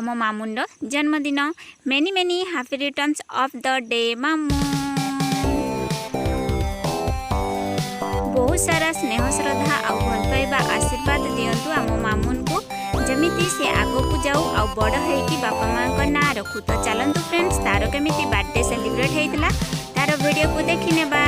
आम मामुन जन्मदिन। Many many happy returns of the day मामू। बहुत सारा स्नेह श्रद्धा आ भल पाइबा आशीर्वाद दियंतु आम मामुन को, जमिति से आगो को जाऊ आ बड़ होइकी बापा माँ का ना रखू। तो चलतु फ्रेंड्स तार केमिति बर्थडे सेलिब्रेट होइतिला तार वीडियो को देखि नेबा।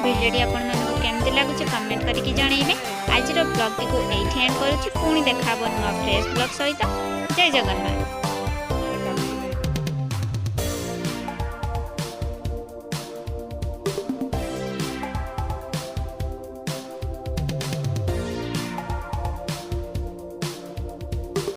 भिडियोटी आपको केमती लगुच कमेंट करके जनइबे। आज ब्लॉग टी को एंड करुच्ची, पुणी देखा नुआ फ्रेश ब्लॉग सहित। जय जगन्नाथ।